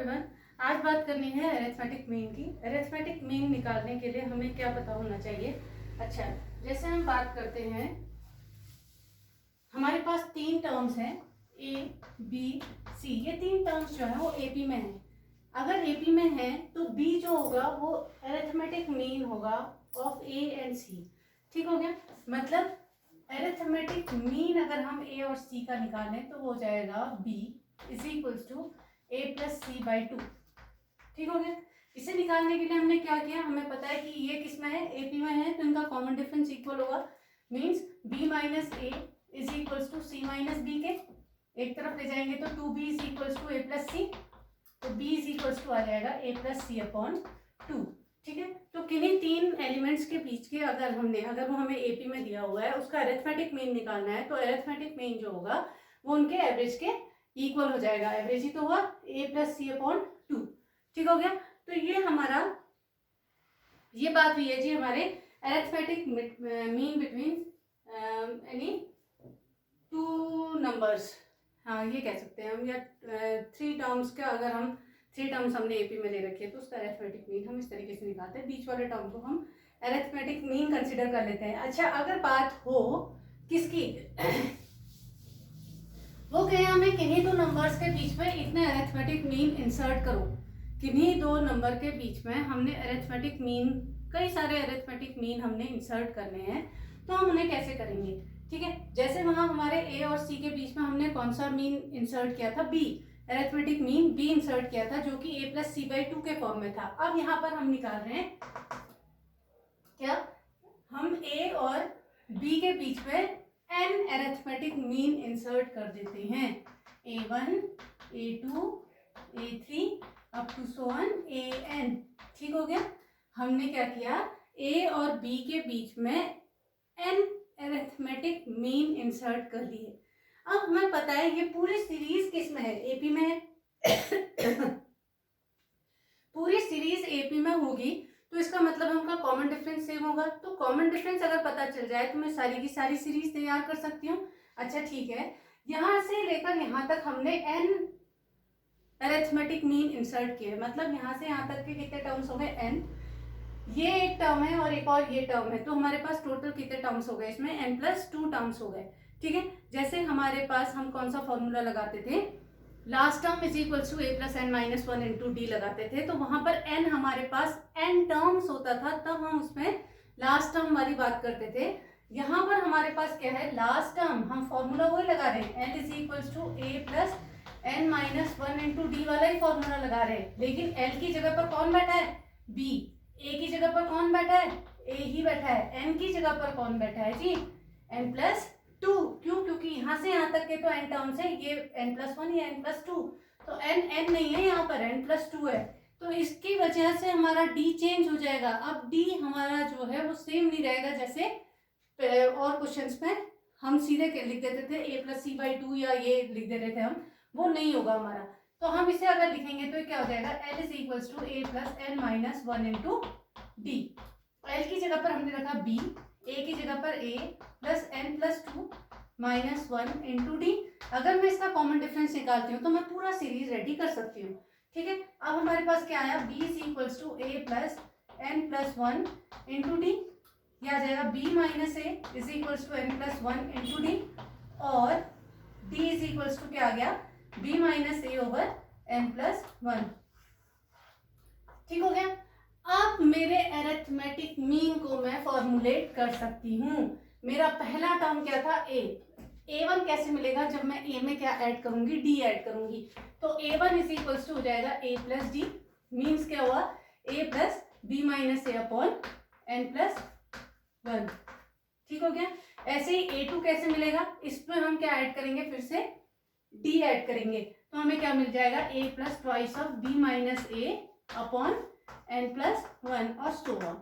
Everyone, आज बात करनी है अरिथमेटिक मीन की। अरिथमेटिक मीन निकालने के लिए हमें क्या पता होना चाहिए। अच्छा, जैसे हम बात करते हैं, हमारे पास तीन टर्म्स हैं ए बी सी। ये तीन टर्म्स जो है वो एपी में है। अगर एपी में है तो बी जो होगा वो अरिथमेटिक मीन होगा ऑफ ए एंड सी। ठीक हो गया। मतलब अरिथमेटिक मीन अगर हम ए और सी का निकालें तो वो हो जाएगा B is equals to A plus C by 2। ठीक हो गया। इसे निकालने के लिए हमने क्या किया, हमें पता है कि ये किस में है, एपी में है, तो इनका कॉमन डिफरेंस इक्वल होगा। Means b minus A is equals to c minus b के एक तरफ ले जाएंगे तो 2b is equals to A plus c, तो b इज इक्वल्स टू आ जाएगा ए प्लस सी अपॉन 2। ठीक है। तो किन्हीं तीन एलिमेंट्स के बीच के अगर वो हमें एपी में दिया हुआ है, उसका अरिथमेटिक मीन निकालना है, तो अरिथमेटिक मीन जो होगा वो उनके एवरेज के इक्वल हो जाएगा। एवरेज ही तो हुआ ए प्लस सी अपॉन 2। ठीक हो गया। तो ये बात हुई है जी हमारे arithmetic mean between any two numbers. हाँ, ये कह सकते हैं हम, या थ्री टर्म्स का, अगर हम थ्री टर्म्स हमने एपी में ले रखे हैं तो उसका अरिथमेटिक मीन हम इस तरीके से निकालते हैं। बीच वाले टर्म को हम अरिथमेटिक मीन कंसिडर कर लेते हैं। अच्छा, अगर बात हो किसकी वो कहे हमें किन्हीं दो नंबर्स के बीच में इतने अरिथमेटिक मीन इंसर्ट करो। किन्हीं दो नंबर के बीच में हमने अरिथमेटिक मीन, कई सारे अरिथमेटिक मीन हमने इंसर्ट करने हैं, तो हम उन्हें कैसे करेंगे। ठीक है। जैसे वहां हमारे ए और सी के बीच में हमने कौन सा मीन इंसर्ट किया था, B, arithmetic mean B insert किया था, जो कि ए प्लस सी बाई 2 के फॉर्म में था। अब यहाँ पर हम निकाल रहे हैं क्या, हम ए और बी के बीच में एन अरिथमेटिक मीन इंसर्ट कर देते हैं। A1, A2, A3 up to so on AN। ठीक हो गया। हमने क्या किया, ए और बी के बीच में एन अरिथमेटिक मीन इंसर्ट कर दिए। अब हमें पता है ये पूरी सीरीज किस में है, एपी में है पूरी सीरीज एपी में होगी, तो इसका मतलब हमका कॉमन डिफरेंस सेम होगा। तो कॉमन डिफरेंस अगर पता चल जाए तो मैं सारी की सारी सीरीज तैयार कर सकती हूँ। अच्छा ठीक है, यहां से लेकर यहां तक हमने एन अरिथमेटिक मीन इंसर्ट किए, मतलब यहां से यहां तक के कितने टर्म्स हो गए, एन। ये एक टर्म है और एक और ये टर्म है, तो हमारे पास टोटल कितने टर्म्स हो गए, इसमें n प्लस 2 टर्म्स हो गए। ठीक है। जैसे हमारे पास हम कौन सा फॉर्मूला लगाते थे, last term is equal to A plus N minus 1 into D लगाते थे, तो वहां पर n हमारे पास n टर्म्स होता था, तब हम उसमें लास्ट टर्म वाली बात करते थे। यहाँ पर हमारे पास क्या है, लास्ट टर्म, हम फॉर्मूला वही लगा रहे हैं, n is equal to A plus N minus 1 into D वाला ही फॉर्मूला लगा रहे हैं। लेकिन l की जगह पर कौन बैठा है, b। a की जगह पर कौन बैठा है, a ही बैठा है। n की जगह पर कौन बैठा है जी, n प्लस 2। क्यों, क्योंकि यहाँ से यहाँ तक के तो n टर्म्स है, ये n प्लस 1 या n प्लस 2, तो n नहीं है, यहाँ पर n प्लस 2 है, तो इसकी वजह से हमारा d चेंज हो जाएगा। अब d हमारा जो है वो सेम नहीं रहेगा, जैसे और क्वेश्चंस में हम सीधे लिख देते थे a प्लस सी बाई 2, या ये लिख देते थे हम, वो नहीं होगा हमारा। तो हम इसे अगर लिखेंगे तो क्या हो जाएगा, l is equals to A plus N minus 1 into D. l की जगह पर हमने रखा b, a की जगह पर a plus N plus 2 minus 1 into D. अगर मैं इसका कॉमन डिफरेंस निकालती हूँ तो मैं पूरा सीरीज रेडी कर सकती हूँ। ठीक है। अब हमारे पास क्या आया, b is equals to A plus N plus 1 into D, यह आ जाएगा b minus A is equals to N plus 1 into D, और d इज इक्वल्स टू क्या आ गया, b minus A over N plus 1। ठीक हो गया। अब मेरे अरिथमेटिक मीन को मैं फॉर्मुलेट कर सकती हूँ। मेरा पहला टर्म क्या था, a1 कैसे मिलेगा, जब मैं a में क्या ऐड करूंगी, d ऐड करूंगी, तो a1 इज इक्वल्स टू हो जाएगा a प्लस डी। मीन्स क्या हुआ, a plus B minus A upon N plus 1। ठीक हो गया। ऐसे ही a2 कैसे मिलेगा, इसमें हम क्या ऐड करेंगे, फिर से d ऐड करेंगे, तो हमें क्या मिल जाएगा, a plus twice of b minus A upon N plus 1 और सो ऑन।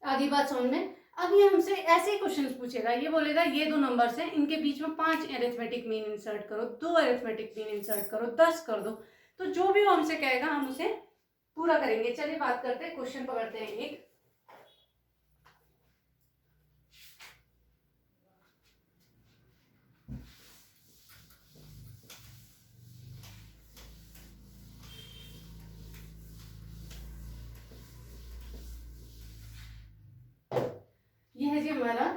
आगे बात समझ में। अब ये हमसे ऐसे ही क्वेश्चंस पूछेगा, ये बोलेगा ये दो नंबर्स हैं, इनके बीच में 5 अरिथमेटिक मीन इंसर्ट करो, 2 अरिथमेटिक मीन इंसर्ट करो, 10 कर दो, तो जो भी वो हमसे कहेगा हम उसे पूरा करेंगे। चलिए बात करते हैं, क्वेश्चन पकड़ते हैं एक। हमारा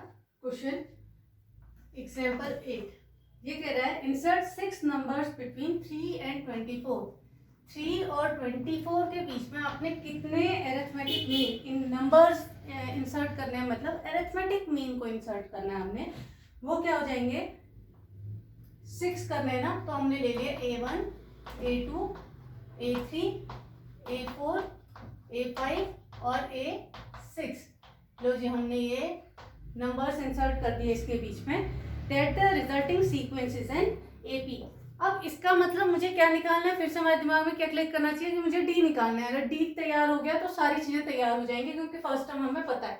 क्वेश्चन एग्जाम्पल 8। ये कह रहा है इंसर्ट 6 नंबर्स बिटवीन 3 एंड 24। 3 और 24 के बीच में आपने कितने arithmetic mean in numbers insert करने हैं, मतलब अरिथमेटिक मीन को इंसर्ट करना है हमने। वो क्या हो जाएंगे, 6 करने हैं ना, तो हमने ले लिया A1, A2, A3, A4, A5 और A6। लो जी, हमने ये नंबर्स इंसर्ट कर दिए इसके बीच में। That the resulting sequence is an AP। अब इसका मतलब मुझे क्या निकालना है, फिर से हमारे दिमाग में क्या क्लिक करना चाहिए कि मुझे D निकालना है। अगर D तैयार हो गया तो सारी चीजें तैयार हो जाएंगी, क्योंकि फर्स्ट टर्म हमें पता है।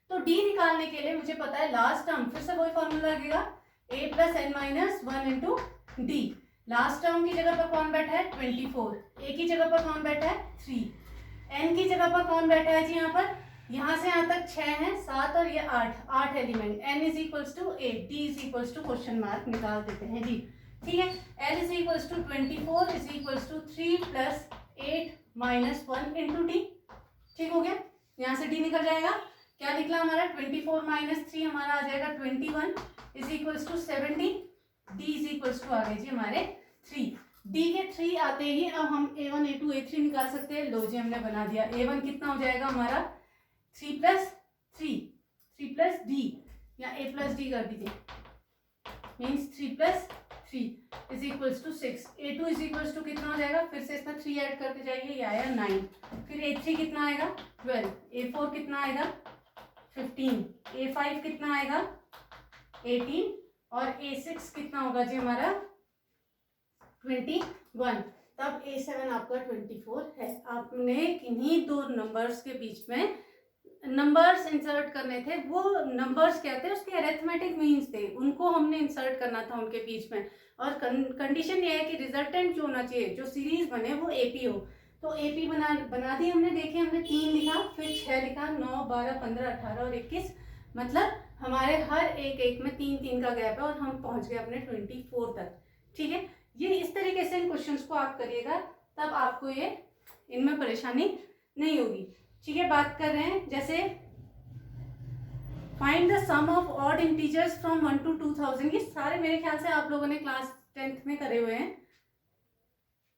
तो D निकालने के लिए मुझे पता है लास्ट टर्म, फिर से वही फॉर्मूला लगेगा, A + n - 1 into D। Last term की जगह पर कौन बैठा है, 24। A की जगह पर कौन बैठा है, 3। N की जगह पर कौन बैठा है जी, यहाँ से यहाँ तक 6 है, 7 और ये 8 element. N = 8, D = question mark निकाल देते हैं जी। ठीक है, L = 24 = 3 + 8 - 1 इंटू D। ठीक हो गया, यहाँ से D निकल जाएगा। क्या निकला हमारा, 24 - 3 हमारा आ जाएगा 21 = 70। D = आ गए जी हमारे 3। D के 3 आते ही अब हम A1, A2, A3 निकाल सकते हैं। लो जी, हमने बना दिया। A1 कितना हो जाएगा हमारा, 3 + 3, 3 + D, या A + D कर दीजिए, मीन्स 3 + 3 = 6। A2 = कितना हो जाएगा, फिर से इसमें 3 ऐड करते जाइए, ये आया 9। फिर A3 कितना आएगा, 12। A4 कितना आएगा, 15। A5 कितना आएगा, 18। और A6 कितना होगा जी हमारा, 21। तब A7 आपका 24 है। आपने किन्हीं दो नंबर्स के बीच में नंबर्स इंसर्ट करने थे। वो नंबर्स क्या थे, उसके अरिथमेटिक मीन्स थे, उनको हमने इंसर्ट करना था उनके बीच में। और कंडीशन ये है कि रिजल्टेंट जो होना चाहिए, जो सीरीज बने वो AP हो। तो AP बना दी हमने। देखिए, हमने 3 लिखा, फिर 6 लिखा, 9, 12, 15, 18 और 21। मतलब हमारे हर एक में 3-3 का गैप है और हम पहुंच गए अपने 24 तक। ठीक है, ये इस तरीके से इन क्वेश्चंस को आप करिएगा, तब आपको ये इनमें परेशानी नहीं होगी। ठीक है, बात कर रहे हैं जैसे find the sum of odd integers from 1 to 2000। ये सारे मेरे ख्याल से आप लोगों ने क्लास 10th में करे हुए हैं।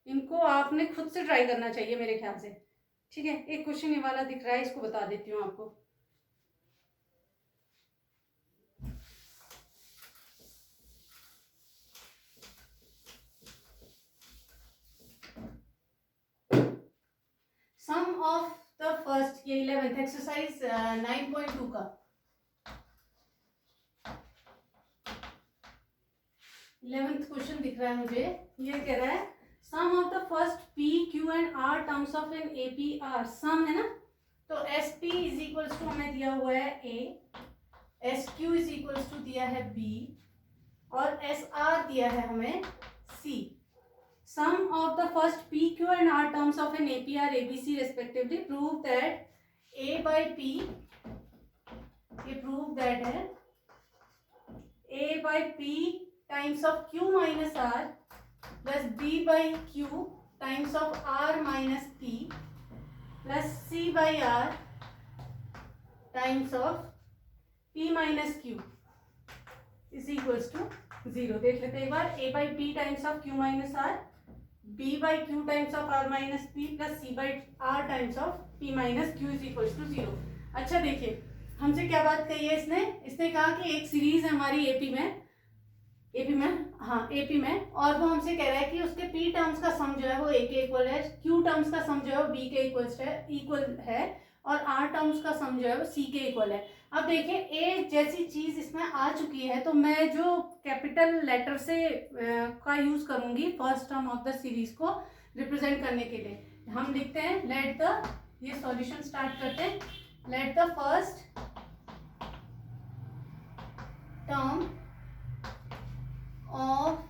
इनको आपने खुद से ट्राई करना चाहिए मेरे ख्याल से। ठीक है, एक क्वेश्चन ये वाला दिख रहा है, इसको बता देती हूँ आपको। सम ऑफ द फर्स्ट, ये 11th एक्सरसाइज 9.2 का 11th क्वेश्चन दिख रहा है मुझे। ये कह रहा है sum of the first P, Q and R terms of an APR। Sum है ना, तो SP = हमें दिया हुआ है A, SQ = दिया है B और SR दिया है हमें C। Sum of the first P, Q and R terms of an APR ABC respectively prove that A by P, ये prove that है A by P times of Q minus R plus B by Q times of R minus P plus C by R times of P minus Q is equals to 0। देख लेते हैं एक बार। A by P times of Q minus R, B by Q times of R minus P plus C by R times of P minus Q is equals to 0। अच्छा, देखिए हमसे क्या बात कही है इसने कहा कि एक सीरीज है हमारी AP में, और वो हमसे कह रहा है कि उसके P टर्म्स का सम जो है वो A के इक्वल है, Q टर्म्स का सम जो है वो B के इक्वल है और R टर्म्स का सम जो है वो C के इक्वल है। अब देखिए, A जैसी चीज इसमें आ चुकी है, तो मैं जो कैपिटल लेटर से का यूज करूंगी first term of the series को रिप्रेजेंट करने के लिए। हम लिखते हैं लेट द, ये सॉल्यूशन स्टार्ट करते हैं। Let the first term of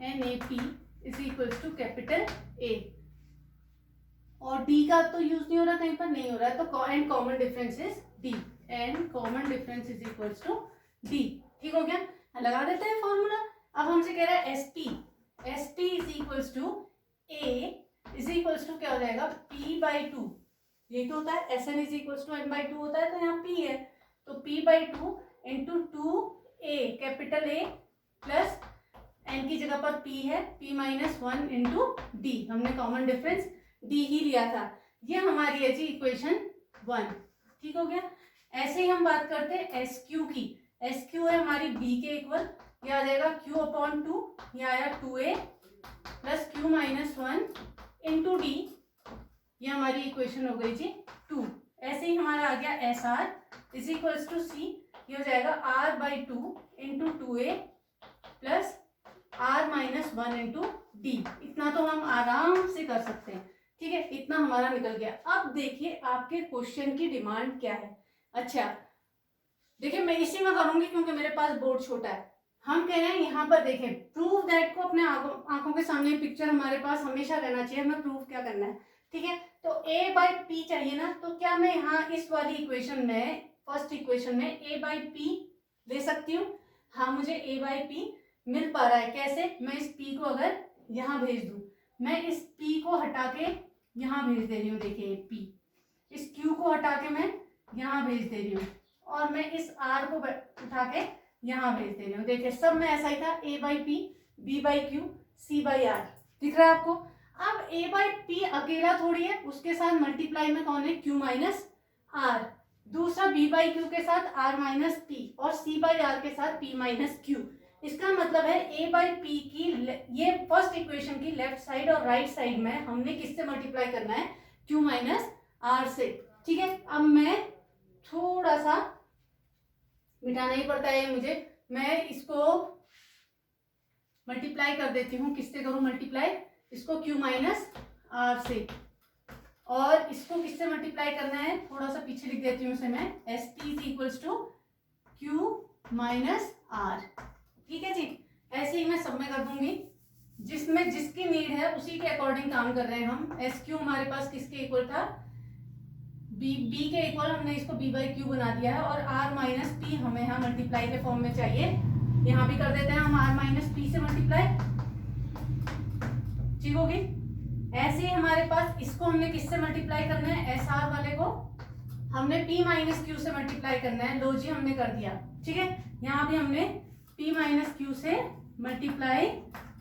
an AP is equals to capital A। और D का तो यूज नहीं हो रहा, कहीं पर नहीं हो रहा है, तो and common difference is D, and common difference is equals to D। ठीक हो गया, लगा देते हैं फॉर्मूला। अब हमसे कह रहा है SP is equals to A is equals to क्या हो जाएगा, P by 2। ये तो होता है SN is equals to N by 2 होता है, तो यहाँ P है, तो p/2 into 2a capital A plus n की जगह पर p है p-1 इंटू d, हमने कॉमन डिफरेंस d ही लिया था। ये हमारी है जी इक्वेशन 1। ठीक हो गया। ऐसे ही हम बात करते हैं SQ की। SQ है हमारी b के इक्वल, ये आ जाएगा q/2, ये आया 2a plus q-1 into d, ये हमारी इक्वेशन हो गई जी 2। ऐसे ही हमारा आ गया SR is equals to C, ये हो जाएगा R/2 into 2a plus R-1 into D. इतना तो हम आराम से कर सकते हैं। ठीक है, इतना हमारा निकल गया। अब देखिए आपके क्वेश्चन की डिमांड क्या है। अच्छा देखिए, मैं इसी में करूंगी क्योंकि मेरे पास बोर्ड छोटा है। हम कह रहे हैं यहाँ पर देखें, प्रूव दैट को अपने आंखों के सामने पिक्चर हमारे पास हमेशा रहना चाहिए। हमें प्रूव क्या करना है, ठीक है। तो a/p चाहिए ना, तो क्या मैं यहाँ इस वाली इक्वेशन में, फर्स्ट इक्वेशन में a/p ले सकती हूँ? हाँ, मुझे a/p मिल पा रहा है। कैसे? मैं इस p को अगर यहाँ भेज दूं, मैं इस p को हटा के यहाँ भेज दे रही हूँ। देखिए p, इस q को हटा के मैं यहाँ भेज दे रही हूँ और मैं इस r को उठा के यहाँ भेज दे रही हूँ। देखिए सब में ऐसा ही था, a/p, b/q, c/r। दिख रहा है आपको? अब a/p अकेला थोड़ी है, उसके साथ मल्टीप्लाई में कौन है? q-r। दूसरा b/q के साथ r-p और c/r के साथ p-q। इसका मतलब है a/p की ये फर्स्ट इक्वेशन की लेफ्ट साइड और राइट साइड में हमने किससे मल्टीप्लाई करना है? q-r से। ठीक है, अब मैं थोड़ा सा मिटाना ही पड़ता है मुझे, मैं इसको मल्टीप्लाई कर देती हूँ। किससे करूँ मल्टीप्लाई? इसको q-r से, और इसको किससे मल्टीप्लाई करना है? थोड़ा सा पीछे लिख देती हूँ इसे मैं, st is equals to q-r। ठीक है जी, ऐसे ही मैं सब में कर दूंगी। जिसमें जिसकी नीड है उसी के अकॉर्डिंग काम कर रहे हैं हम। SQ हमारे पास किसके इक्वल था? b के इक्वल, हमने इसको b/q बना दिया है, और r-p हमें यहाँ मल्टीप्लाई के फॉर्म में चाहिए। यहाँ भी कर देते हैं हम r-p से मल्टीप्लाई। ठीक होगी। ऐसे ही हमारे पास इसको हमने किससे मल्टीप्लाई करना है? SR वाले को हमने p-q से मल्टीप्लाई करना है। लो जी, हमने कर दिया। ठीक है, यहाँ भी हमने p-q से मल्टीप्लाई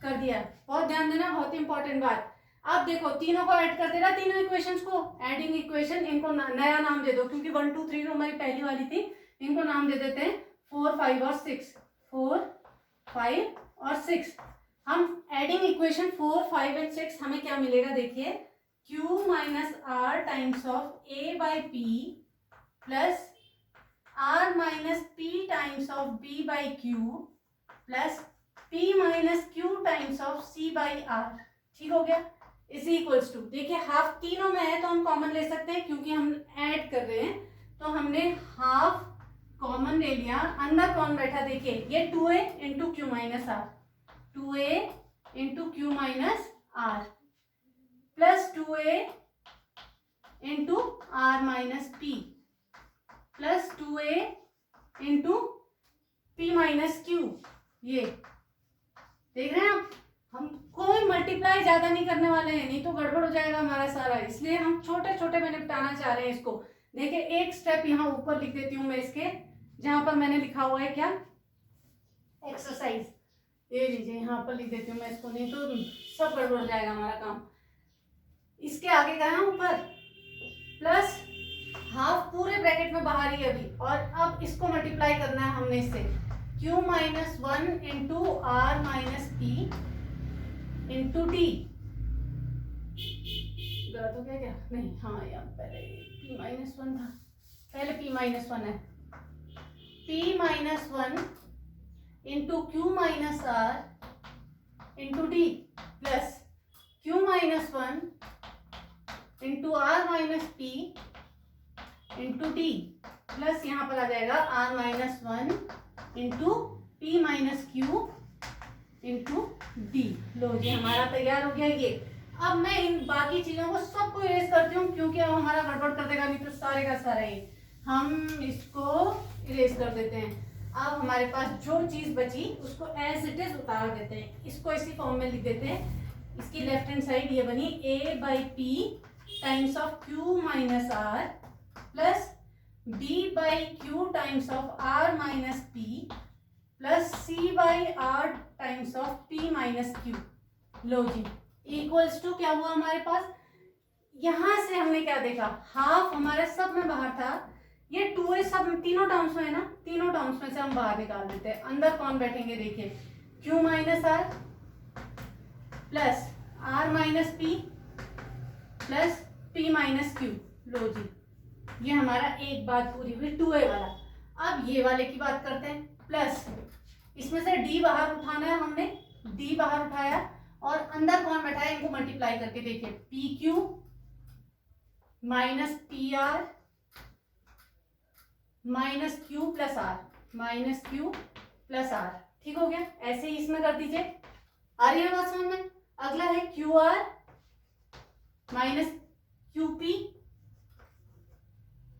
कर दिया। बहुत ध्यान देना, बहुत इंपॉर्टेंट बात। अब देखो तीनों को ऐड कर देना, तीनों इक्वेशंस को, एडिंग इक्वेशन। इनको नया नाम दे दो, क्योंकि 1 2 3 तो हमारी पहली वाली थी। इनको नाम दे देते हैं 4 5 और 6। 4 5 और 6। हम एडिंग इक्वेशन 4 5 एंड 6 हमें क्या मिलेगा? देखिए, q-r times of a/p plus r-p times of b/q plus p-q times of c/r। ठीक हो गया, इसी इक्वल्स टू, देखिए हाफ तीनों में है तो हम कॉमन ले सकते हैं, क्योंकि हम ऐड कर रहे हैं। तो हमने हाफ कॉमन ले लिया। अंदर कौन बैठा? देखिए ये 2a into q-r, 2a into q-r plus 2a into r-p plus 2a into p-q। ये देख रहे हैं आप, हम कोई मल्टीप्लाई ज्यादा नहीं करने वाले हैं, नहीं तो गड़बड़ हो जाएगा हमारा सारा। इसलिए हम छोटे छोटे में निपटाना चाह रहे हैं इसको। देखिए एक स्टेप यहाँ ऊपर लिख देती हूँ मैं इसके, जहां पर मैंने लिखा हुआ है क्या? एक्सरसाइज। ये लीजिए, यहाँ पर लिख देती हूँ मैं इसको, नहीं तो सब गड़बड़ हो जाएगा हमारा काम। इसके आगे गया ऊपर, प्लस हाफ पूरे ब्रैकेट में बाहर ही अभी, और अब इसको मल्टीप्लाई करना है हमने इससे। q-1 into r-p into D. गलत हो गया क्या? नहीं, हाँ यार पहले p-1 था, पहले p-1 है। p-1 into q-r into d plus q-1 into r-p into d plus यहाँ पर आ जाएगा r-1 into p-q into d. लो जी, हमारा तैयार हो गया ये। अब मैं इन बाकी चीजों को सबको इरेज करती हूँ, क्योंकि अब हमारा गड़बड़ कर देगा, नहीं तो सारे का सारा ही हम इसको इरेज कर देते हैं। अब हमारे पास जो चीज बची उसको एज इट इज उतार देते हैं। इसको इसी फॉर्म में लिख देते हैं। इसकी लेफ्ट हैंड साइड ये बनी a/p times of q-r plus b by Q times of r minus P plus c by r times of p minus Q. लो जी, इक्वल्स टू क्या हुआ हमारे पास, यहां से हमने क्या देखा, हाफ हमारे सब में बाहर था, ये 2a सब तीनों टर्म्स में है ना, तीनों टर्म्स में से हम बाहर निकाल देते हैं। अंदर कौन बैठेंगे देखिए, q minus are plus r minus P plus p minus Q. लो जी, ये हमारा एक बात पूरी हुई 2a वाला। अब ये वाले की बात करते हैं, प्लस इसमें से d बाहर उठाना है, हमने d बाहर उठाया और अंदर कौन बैठा है, इनको मल्टीप्लाई करके देखिए, P Q minus P R minus Q plus R, minus Q plus R. ठीक हो गया, ऐसे ही इसमें कर दीजिए। आ रही है बात समझ में। अगला है Q R minus Q P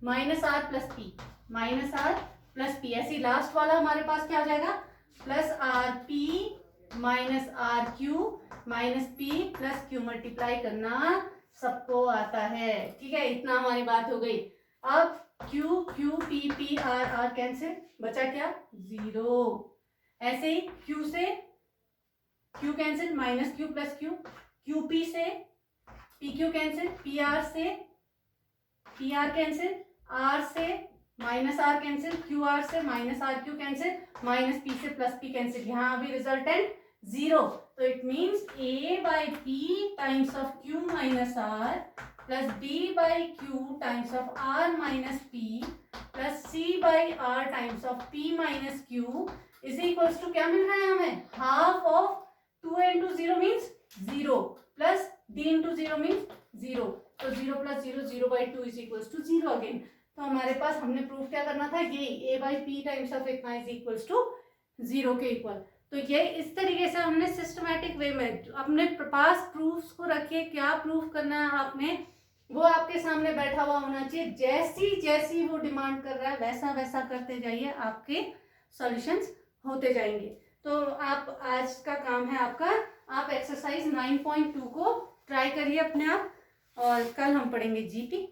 minus are plus P, minus are plus P. ऐसे लास्ट वाला हमारे पास क्या हो जाएगा, plus R P minus are Q minus P plus Q. Multiply करना सबको आता है, ठीक है, इतना हमारी बात हो गई। अब q q p p r r cancel, बचा क्या, 0। ऐसे ही क्यू से q cancel, minus Q plus q, q p से p q cancel, p r से पी आर कैंसिल, आर से minus r cancel, q r से minus are q cancel, minus p से प्लस पी कैंसिल। यहाँ अभी resultant 0, तो it means a by p times of q minus are plus b by Q times of r minus P plus c by r times of p minus Q is equals to क्या मिल रहा है हमें, half of 2a into 0 means 0 plus d into 0 means 0, तो 0 plus 0 0 by 2 is equals to 0 again. तो हमारे पास हमने proof क्या करना था, ये a by p times of इतना इज इक्वल्स टू 0 के इक्वल। तो ये इस तरीके से हमने सिस्टमैटिक वे में अपने पास प्रूफ्स को रखिए, क्या प्रूफ करना है आपने, वो आपके सामने बैठा हुआ होना चाहिए। जैसी जैसी वो डिमांड कर रहा है वैसा वैसा करते जाइए, आपके सॉल्यूशंस होते जाएंगे। तो आप आज का काम है आपका, आप एक्सरसाइज 9.2 को ट्राई करिए अपने आप, और कल हम पढ़ेंगे जीपी।